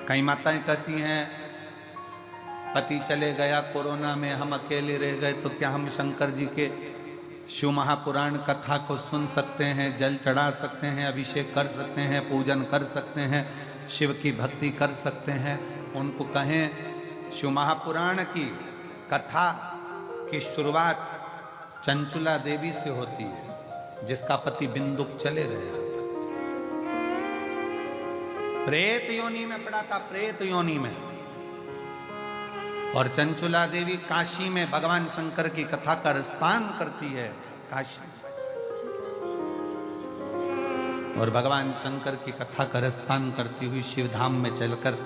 कई माताएं कहती हैं पति चले गया कोरोना में, हम अकेले रह गए, तो क्या हम शंकर जी के शिव महापुराण कथा को सुन सकते हैं, जल चढ़ा सकते हैं, अभिषेक कर सकते हैं, पूजन कर सकते हैं, शिव की भक्ति कर सकते हैं? उनको कहें शिव महापुराण की कथा की शुरुआत चंचुला देवी से होती है, जिसका पति बिंदुक चले गया, प्रेत योनि में पड़ा था, प्रेत योनि में। और चंचुला देवी काशी में भगवान शंकर की कथा का रसपान करती है, काशी। और भगवान शंकर की कथा का रसपान करती हुई शिवधाम में चलकर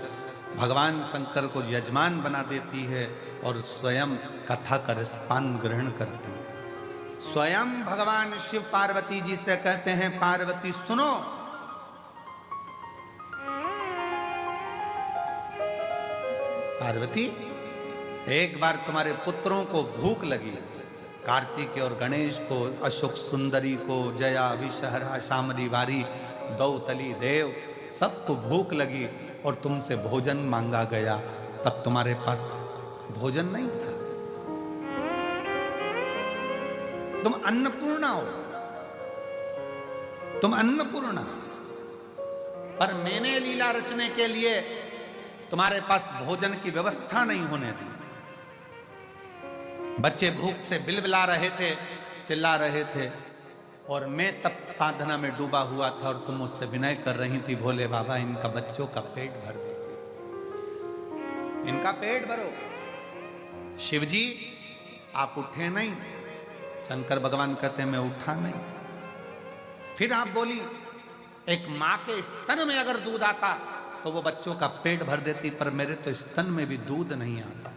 भगवान शंकर को यजमान बना देती है और स्वयं कथा का रसपान ग्रहण करती है। स्वयं भगवान शिव पार्वती जी से कहते हैं, पार्वती सुनो, पार्वती एक बार तुम्हारे पुत्रों को भूख लगी, कार्तिक और गणेश को, अशोक सुंदरी को, जया विषहरा शामरी वारी दौतली देव, सबको भूख लगी और तुमसे भोजन मांगा गया, तब तुम्हारे पास भोजन नहीं था। तुम अन्नपूर्णा हो, तुम अन्नपूर्णा, पर मैंने लीला रचने के लिए तुम्हारे पास भोजन की व्यवस्था नहीं होने दी। बच्चे भूख से बिलबिला रहे थे, चिल्ला रहे थे, और मैं तब साधना में डूबा हुआ था और तुम मुझसे विनय कर रही थी, भोले बाबा इनका बच्चों का पेट भर दीजिए, इनका पेट भरो। शिवजी आप उठे नहीं, शंकर भगवान कहते मैं उठा नहीं। फिर आप बोली एक मां के स्तन में अगर दूध आता तो वो बच्चों का पेट भर देती, पर मेरे तो स्तन में भी दूध नहीं आता।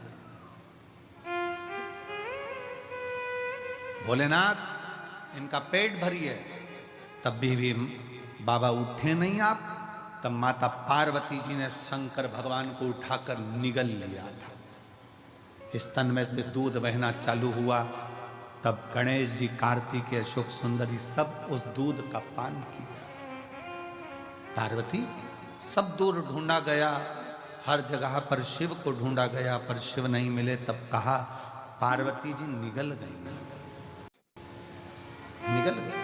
भोलेनाथ इनका पेट भरिए, तब भी बाबा उठे नहीं आप। तब माता पार्वती जी ने शंकर भगवान को उठाकर निगल लिया था, स्तन में से दूध बहना चालू हुआ। तब गणेश जी, कार्तिक, अशोक सुंदरी सब उस दूध का पान किया। पार्वती सब दूर ढूंढा गया, हर जगह पर शिव को ढूंढा गया, पर शिव नहीं मिले। तब कहा पार्वती जी निगल गई, निगल गई।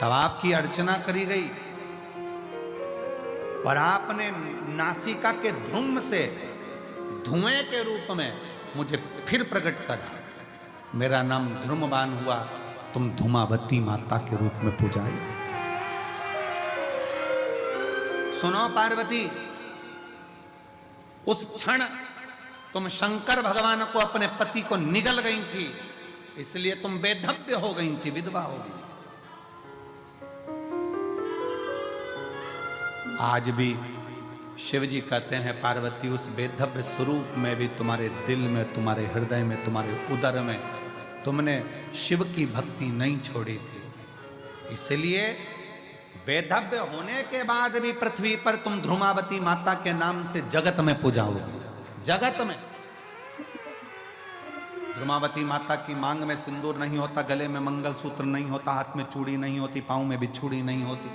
तब आपकी अर्चना करी गई और आपने नासिका के धूम से धुएं के रूप में मुझे फिर प्रकट करा। मेरा नाम ध्रुमवान हुआ, तुम धूमावती माता के रूप में पूजाई। सुनो पार्वती, उस क्षण तुम शंकर भगवान को, अपने पति को निगल गई थी, इसलिए तुम बेधव्य हो गई थी, विधवा हो गई। आज भी शिव जी कहते हैं पार्वती उस बेधव्य स्वरूप में भी तुम्हारे दिल में, तुम्हारे हृदय में, तुम्हारे उदर में तुमने शिव की भक्ति नहीं छोड़ी थी। इसलिए बेधव्य होने के बाद भी पृथ्वी पर तुम ध्रुमावती माता के नाम से जगत में पूजाओगे, जगत में। ध्रुमावती माता की मांग में सिंदूर नहीं होता, गले में मंगलसूत्र नहीं होता, हाथ में चूड़ी नहीं होती, पांव में बिछुड़ी नहीं होती,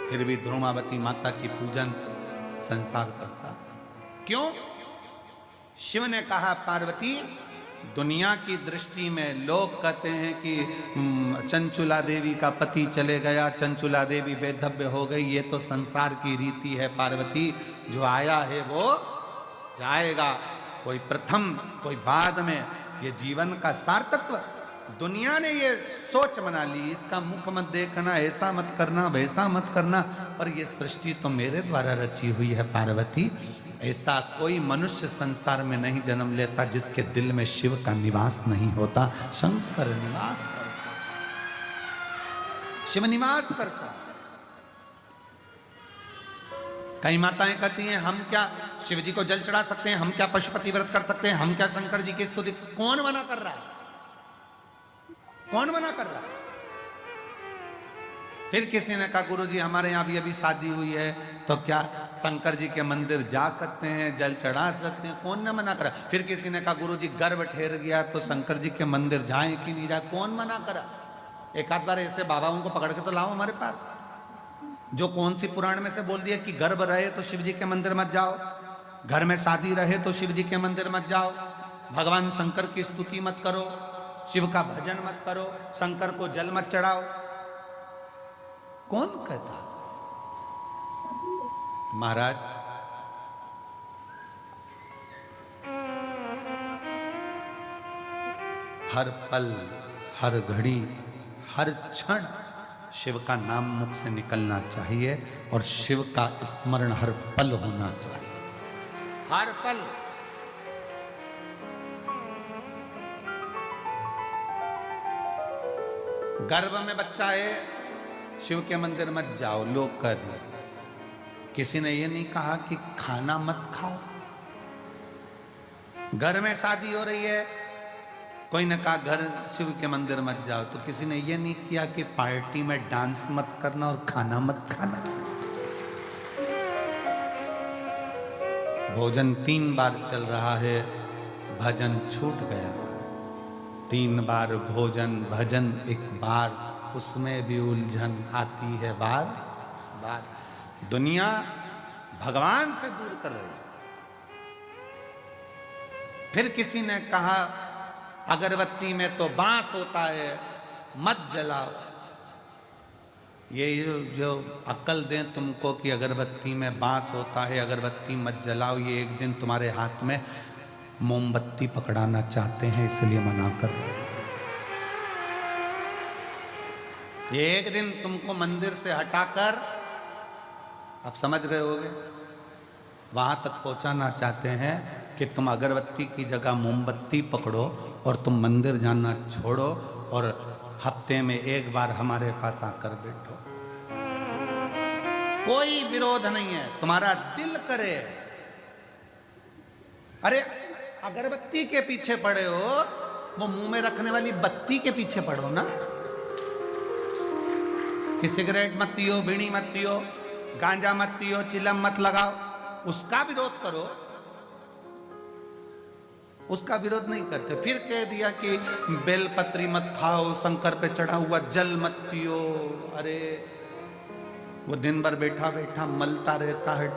फिर भी ध्रुमावती माता की पूजन संसार करता। क्यों? शिव ने कहा पार्वती, दुनिया की दृष्टि में लोग कहते हैं कि चंचुला देवी का पति चले गया, चंचुला देवी बेधव्य हो गई, ये तो संसार की रीति है पार्वती। जो आया है वो जाएगा, कोई प्रथम कोई बाद में। ये जीवन का सार्थत्व दुनिया ने ये सोच बना ली, इसका मुख मत देखना, ऐसा मत करना, वैसा मत करना, पर ये सृष्टि तो मेरे द्वारा रची हुई है पार्वती। ऐसा कोई मनुष्य संसार में नहीं जन्म लेता जिसके दिल में शिव का निवास नहीं होता। शंकर निवास करता, शिव निवास करता। कई माताएं कहती हैं हम क्या शिव जी को जल चढ़ा सकते हैं, हम क्या पशुपति व्रत कर सकते हैं, हम क्या शंकर जी की स्तुति। कौन मना कर रहा है? कौन मना कर रहा है? फिर किसी ने कहा गुरुजी हमारे यहाँ भी अभी शादी हुई है, तो क्या शंकर जी के मंदिर जा सकते हैं, जल चढ़ा सकते हैं? कौन ने मना करा? फिर किसी ने कहा गुरुजी गर्भ ठहर गया तो शंकर जी के मंदिर जाएं कि नहीं जाए? कौन मना करा? एक आध बार ऐसे बाबाओं को पकड़ के तो लाओ हमारे पास, जो कौन सी पुराण में से बोल दिया कि गर्भ रहे तो शिव जी के मंदिर मत जाओ, घर में शादी रहे तो शिव जी के मंदिर मत जाओ, भगवान शंकर की स्तुति मत करो, शिव का भजन मत करो, शंकर को जल मत चढ़ाओ। कौन कहता? महाराज, हर पल, हर घड़ी, हर क्षण शिव का नाम मुख से निकलना चाहिए और शिव का स्मरण हर पल होना चाहिए, हर पल। गर्भ में बच्चा है, शिव के मंदिर मत जाओ, लोग कह दिए। किसी ने ये नहीं कहा कि खाना मत खाओ। घर में शादी हो रही है, कोई ने कहा घर शिव के मंदिर मत जाओ, तो किसी ने ये नहीं किया कि पार्टी में डांस मत करना और खाना मत खाना। भोजन 3 बार चल रहा है, भजन छूट गया। 3 बार भोजन भजन, 1 बार, उसमें भी उलझन आती है बार बार। दुनिया भगवान से दूर कर रही है। फिर किसी ने कहा अगरबत्ती में तो बांस होता है, मत जलाओ। ये जो अक्ल दें तुमको कि अगरबत्ती में बांस होता है, अगरबत्ती मत जलाओ, ये एक दिन तुम्हारे हाथ में मोमबत्ती पकड़ाना चाहते हैं, इसलिए मना कर रहे हैं। ये एक दिन तुमको मंदिर से हटाकर, आप समझ गए होगे, वहां तक पहुंचाना चाहते हैं कि तुम अगरबत्ती की जगह मोमबत्ती पकड़ो और तुम मंदिर जाना छोड़ो और हफ्ते में 1 बार हमारे पास आकर बैठो। कोई विरोध नहीं है, तुम्हारा दिल करे। अरे अगरबत्ती के पीछे पड़े हो, वो मुंह में रखने वाली बत्ती के पीछे पड़ो ना। कि सिगरेट मत पियो, बीड़ी मत पियो, गांजा मत पियो, चिलम मत लगाओ, उसका विरोध करो। उसका विरोध नहीं करते। फिर कह दिया कि बेलपत्री मत खाओ, शंकर पे चढ़ा हुआ जल मत पियो। अरे वो दिन भर बैठा बैठा मलता रहता है,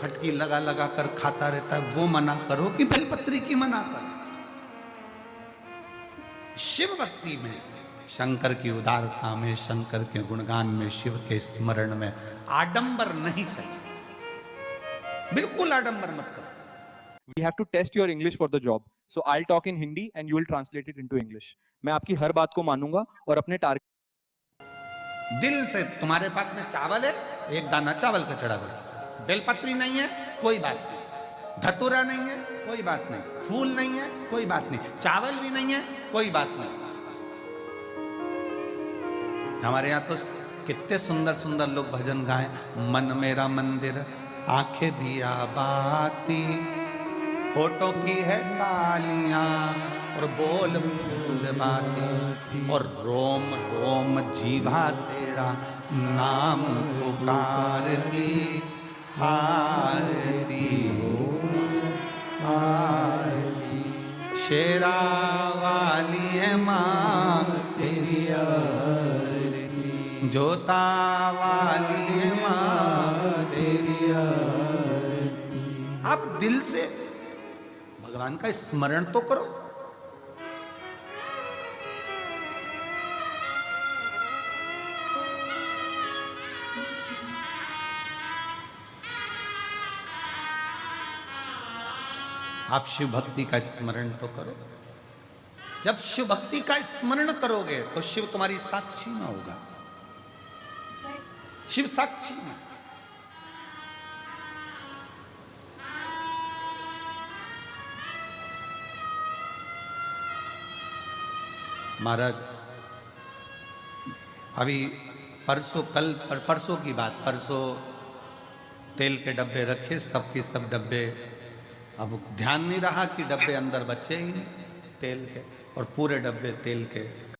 फटकी लगा लगा कर खाता रहता है, वो मना करो कि बेलपत्री की मना करो। शिव भक्ति में, शंकर की उदारता में, शंकर के गुणगान में, शिव के स्मरण में आडंबर नहीं चाहिए। बिल्कुल आडंबर मत करो। We have to test your English for the job. So I'll talk in Hindi and you will translate it into English. मैं आपकी हर बात को मानूंगा और अपने टारगेट। दिल से तुम्हारे पास में चावल है, 1 दाना चावल का चढ़ा दो। बेलपत्री नहीं है, कोई बात नहीं। धतूरा नहीं है, कोई बात नहीं। फूल नहीं है, कोई बात नहीं। चावल भी नहीं है, कोई बात नहीं। हमारे यहाँ तो कितने सुंदर सुंदर लोग भजन गाए। मन मेरा मंदिर, आंखें दिया बाती, होठों की है तालियां और बोल फूल बाती, और रोम रोम जीवा तेरा नाम पुकारती, आरती आरती। शेरा वाली है माँ तेरी आरती, जोता वाली है माँ तेरी आरती। आप दिल से भगवान का स्मरण तो करो। आप शिव भक्ति का स्मरण तो करो। जब शिव भक्ति का स्मरण करोगे तो शिव तुम्हारी साक्षी में होगा। शिव साक्षी में। महाराज अभी परसों की बात, परसों तेल के डब्बे रखे, सबके सब डब्बे, अब ध्यान नहीं रहा कि डब्बे अंदर बचे ही नहीं तेल के, और पूरे डब्बे तेल के